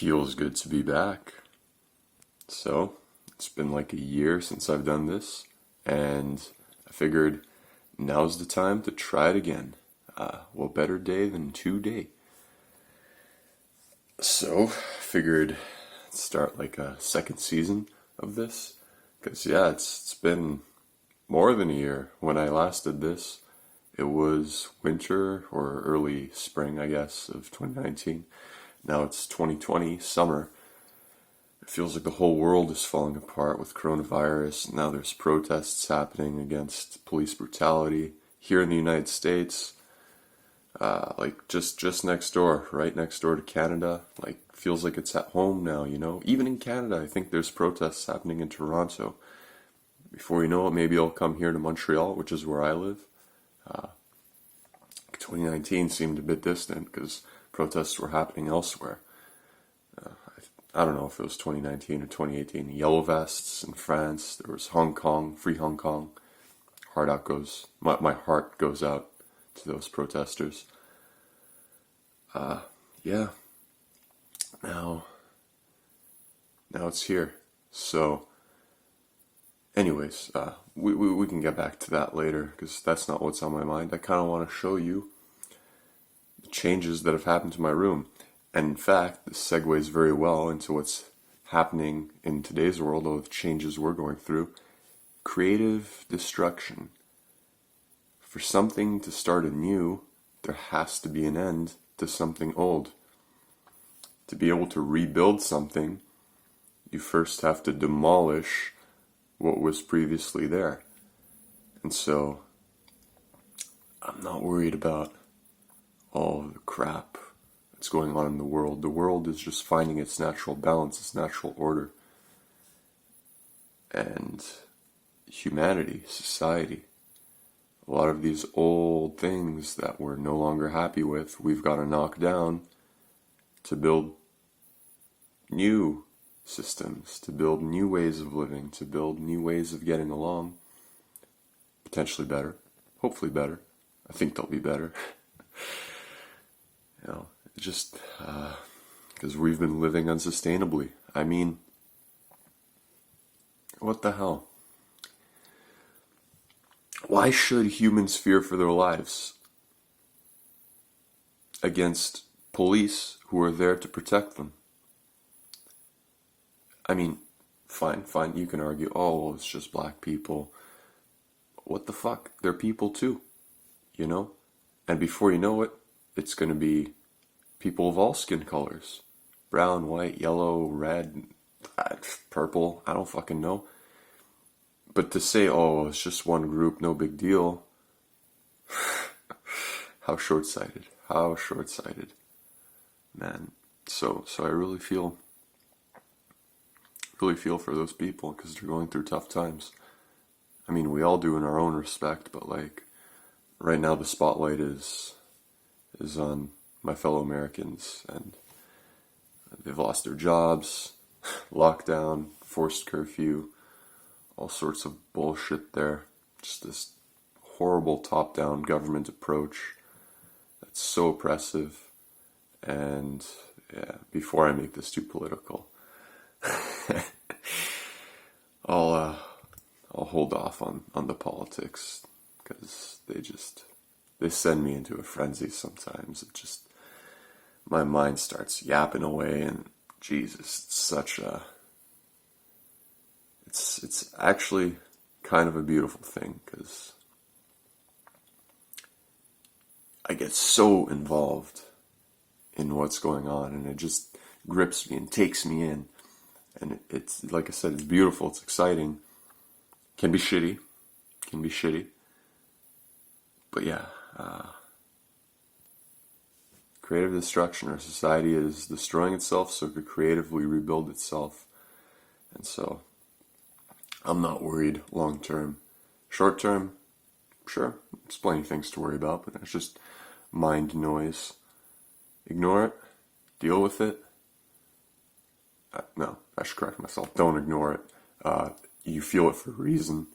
Feels good to be back. So, it's been like a year since I've done this, and I figured now's the time to try it again. What better day than today? So, figured start like a second season of this, because yeah, it's been more than a year. When I last did this, it was winter or early spring, I guess, of 2019. Now it's 2020, summer. It feels like the whole world is falling apart with coronavirus. Now there's protests happening against police brutality here in the United States. Like just next door, right next door to Canada. Like feels like it's at home now, you know. Even in Canada, I think there's protests happening in Toronto. Before you know it, maybe I'll come here to Montreal, which is where I live. 2019 seemed a bit distant because protests were happening elsewhere. I don't know if it was 2019 or 2018. Yellow vests in France. There was Hong Kong, free Hong Kong. My heart goes out to those protesters. Yeah. Now it's here. So, anyways, we can get back to that later because that's not what's on my mind. I kind of want to show you the changes that have happened to my room. And in fact, this segues very well into what's happening in today's world, all the changes we're going through. Creative destruction. For something to start anew, there has to be an end to something old. To be able to rebuild something, you first have to demolish what was previously there. And so, I'm not worried about all the crap that's going on in the world. The world is just finding its natural balance, its natural order. And humanity, society, a lot of these old things that we're no longer happy with, we've got to knock down to build new systems, to build new ways of living, to build new ways of getting along. Potentially better, hopefully better. I think they'll be better. You know, just because we've been living unsustainably. I mean, what the hell? Why should humans fear for their lives against police who are there to protect them? I mean, fine, you can argue, oh, well, it's just black people. What the fuck? They're people too, you know? And before you know it, it's going to be people of all skin colors. Brown, white, yellow, red, purple, I don't fucking know. But to say, oh, it's just one group, no big deal. How short-sighted. How short-sighted. Man, so I really feel for those people because they're going through tough times. I mean, we all do in our own respect, but like, right now the spotlight is on my fellow Americans, and they've lost their jobs, lockdown, forced curfew, all sorts of bullshit there. Just this horrible top-down government approach that's so oppressive. And yeah, before I make this too political, I'll hold off on the politics because they send me into a frenzy sometimes. It just, my mind starts yapping away, and Jesus, it's actually kind of a beautiful thing because I get so involved in what's going on, and it just grips me and takes me in. And it's, like I said, it's beautiful, it's exciting. Can be shitty. But yeah, creative destruction. Our society is destroying itself so it could creatively rebuild itself. And so, I'm not worried long term. Short term, sure, there's plenty of things to worry about, but it's just mind noise. Ignore it. Deal with it. No, I should correct myself. Don't ignore it. You feel it for a reason.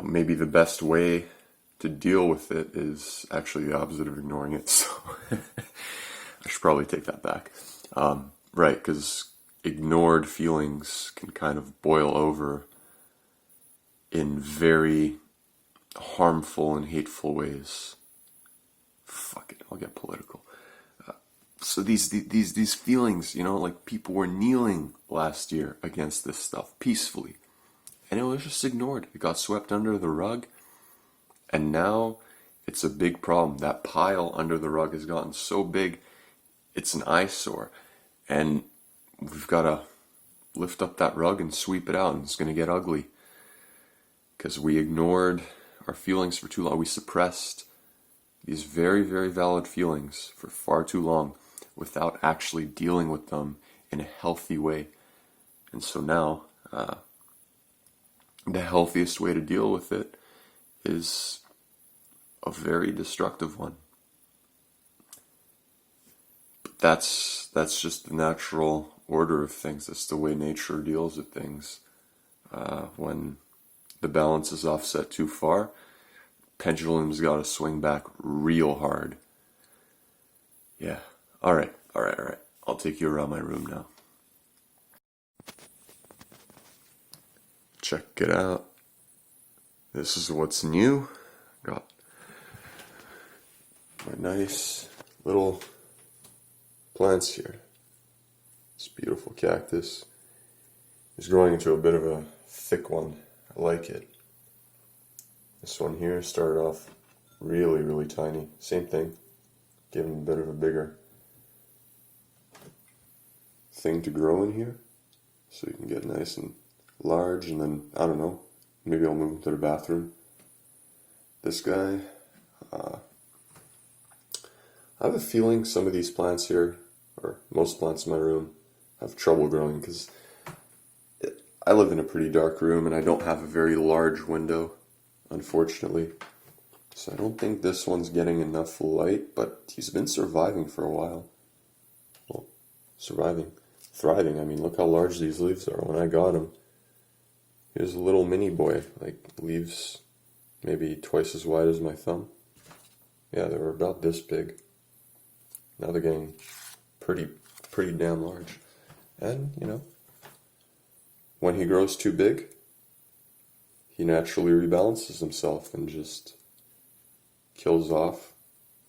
Maybe the best way to deal with it is actually the opposite of ignoring it, so I should probably take that back. Right, because ignored feelings can kind of boil over in very harmful and hateful ways. Fuck it, I'll get political. So these feelings, you know, like people were kneeling last year against this stuff peacefully, and it was just ignored. It got swept under the rug, and now it's a big problem. That pile under the rug has gotten so big, it's an eyesore, and we've got to lift up that rug and sweep it out, and it's going to get ugly because we ignored our feelings for too long. We suppressed these very, very valid feelings for far too long without actually dealing with them in a healthy way. And so now, the healthiest way to deal with it is a very destructive one. But that's just the natural order of things. That's the way nature deals with things. When the balance is offset too far, pendulum's got to swing back real hard. Yeah. All right. I'll take you around my room now. Check it out. This is what's new. Got my nice little plants here. This beautiful cactus is growing into a bit of a thick one. I like it. This one here started off really, really tiny. Same thing. Give him a bit of a bigger thing to grow in here, so you can get nice and large, and then, I don't know, maybe I'll move him to the bathroom. This guy, I have a feeling some of these plants here, or most plants in my room, have trouble growing because I live in a pretty dark room and I don't have a very large window, unfortunately. So I don't think this one's getting enough light, but he's been surviving for a while. Well, surviving. Thriving. I mean, look how large these leaves are. When I got him, he was a little mini boy, like leaves maybe twice as wide as my thumb. Yeah, they were about this big. Now they're getting pretty damn large. And, you know, when he grows too big, he naturally rebalances himself and just kills off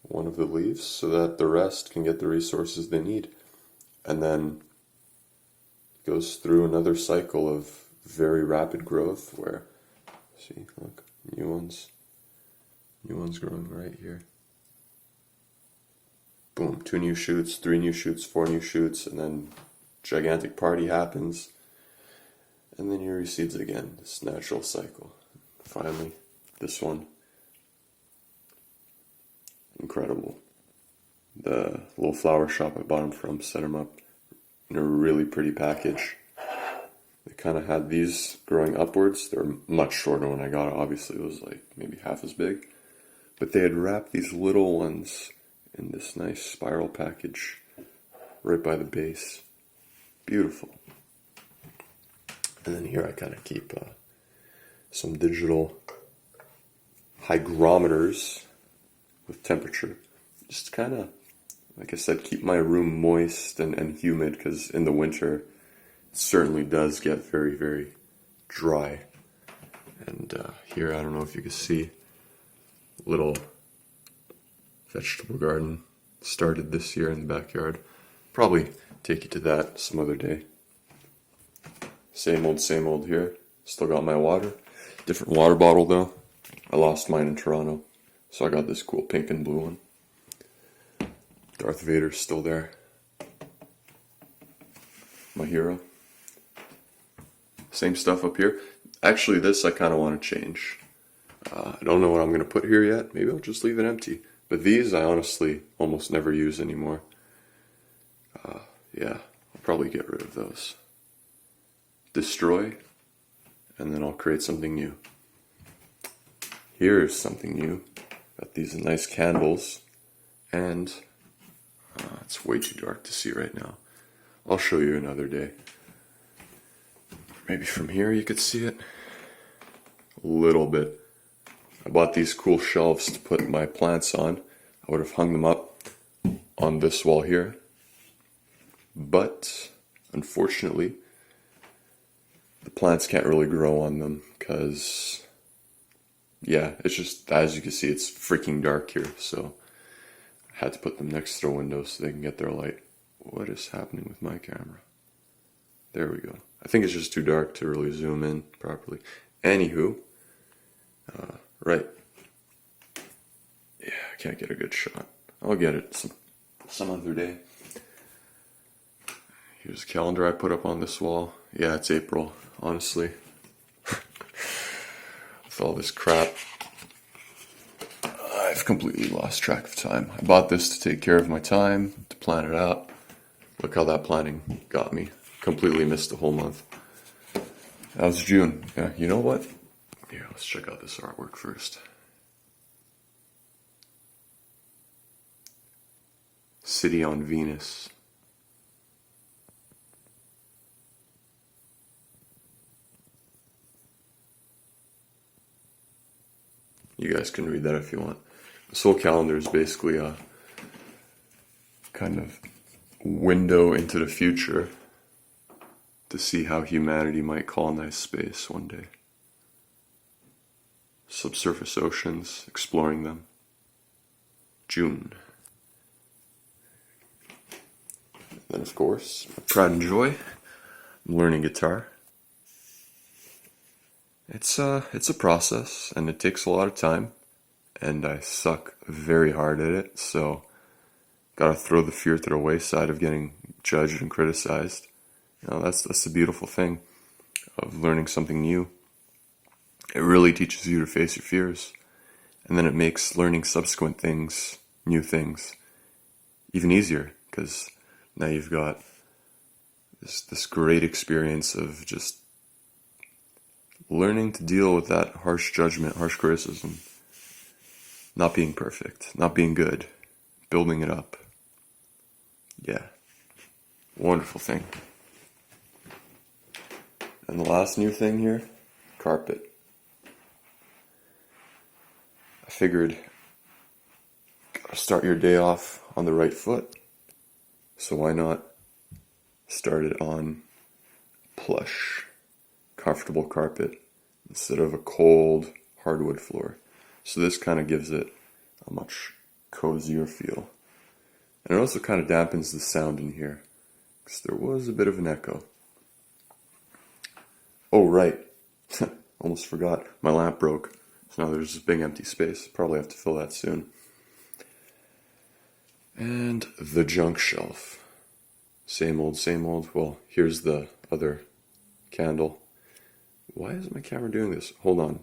one of the leaves so that the rest can get the resources they need. And then goes through another cycle of very rapid growth where, see, look, new ones growing right here. Boom, 2 new shoots, 3 new shoots, 4 new shoots, and then gigantic party happens, and then he reseeds again, this natural cycle. Finally, this one, incredible. The little flower shop I bought him from set him up in a really pretty package. They kind of had these growing upwards. They were much shorter when I got it. Obviously, it was like maybe half as big. But they had wrapped these little ones in this nice spiral package right by the base. Beautiful. And then here I kind of keep some digital hygrometers with temperature. Just kind of, like I said, keep my room moist and humid, because in the winter it certainly does get very, very dry. And here, I don't know if you can see, little vegetable garden started this year in the backyard. Probably take you to that some other day. Same old here. Still got my water. Different water bottle though. I lost mine in Toronto, so I got this cool pink and blue one. Darth Vader's still there. My hero. Same stuff up here. Actually, this I kind of want to change. I don't know what I'm going to put here yet. Maybe I'll just leave it empty. But these I honestly almost never use anymore. Yeah, I'll probably get rid of those. Destroy, and then I'll create something new. Here's something new. Got these nice candles, and it's way too dark to see right now. I'll show you another day. Maybe from here you could see it a little bit. I bought these cool shelves to put my plants on. I would have hung them up on this wall here. But unfortunately, the plants can't really grow on them because, yeah, it's just, as you can see, it's freaking dark here. So I had to put them next to the window so they can get their light. What is happening with my camera? There we go. I think it's just too dark to really zoom in properly. Anywho, right. Yeah, I can't get a good shot. I'll get it some other day. Here's a calendar I put up on this wall. Yeah, it's April, honestly. With all this crap, I've completely lost track of time. I bought this to take care of my time, to plan it out. Look how that planning got me. Completely missed the whole month. That was June. Yeah, you know what? Here, let's check out this artwork first. City on Venus. You guys can read that if you want. This whole calendar is basically a kind of window into the future to see how humanity might colonize space one day. Subsurface oceans, exploring them. June. Then, of course, my pride and joy, I'm learning guitar. It's a process, and it takes a lot of time, and I suck very hard at it, so gotta throw the fear to the wayside of getting judged and criticized. You know, that's the beautiful thing of learning something new. It really teaches you to face your fears, and then it makes learning subsequent things, new things, even easier, because now you've got this great experience of just learning to deal with that harsh judgment, harsh criticism, not being perfect, not being good, building it up. Yeah, wonderful thing. And the last new thing here, carpet. I figured, gotta start your day off on the right foot, so why not start it on plush, comfortable carpet instead of a cold hardwood floor. So this kind of gives it a much cozier feel. And it also kind of dampens the sound in here, because there was a bit of an echo. Oh, right. Almost forgot. My lamp broke. So now there's this big empty space. Probably have to fill that soon. And the junk shelf. Same old, same old. Well, here's the other candle. Why is my camera doing this? Hold on.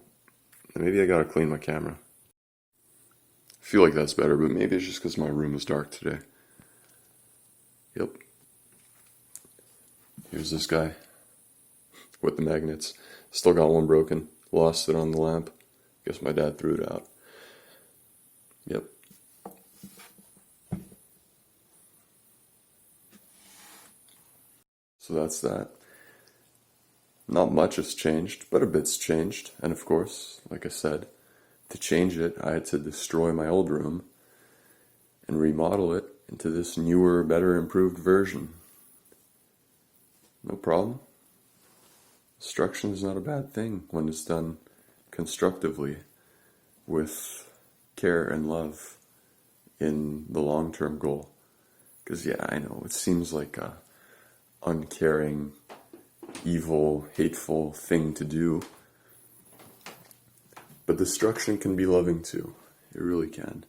Maybe I gotta clean my camera. I feel like that's better, but maybe it's just because my room is dark today. Yep. Here's this guy with the magnets. Still got one broken. Lost it on the lamp. Guess my dad threw it out. Yep. So that's that. Not much has changed, but a bit's changed. And of course, like I said, to change it, I had to destroy my old room and remodel it into this newer, better, improved version. No problem. Destruction is not a bad thing when it's done constructively with care and love in the long-term goal. Because yeah, I know, it seems like a uncaring, evil, hateful thing to do. But destruction can be loving too. It really can.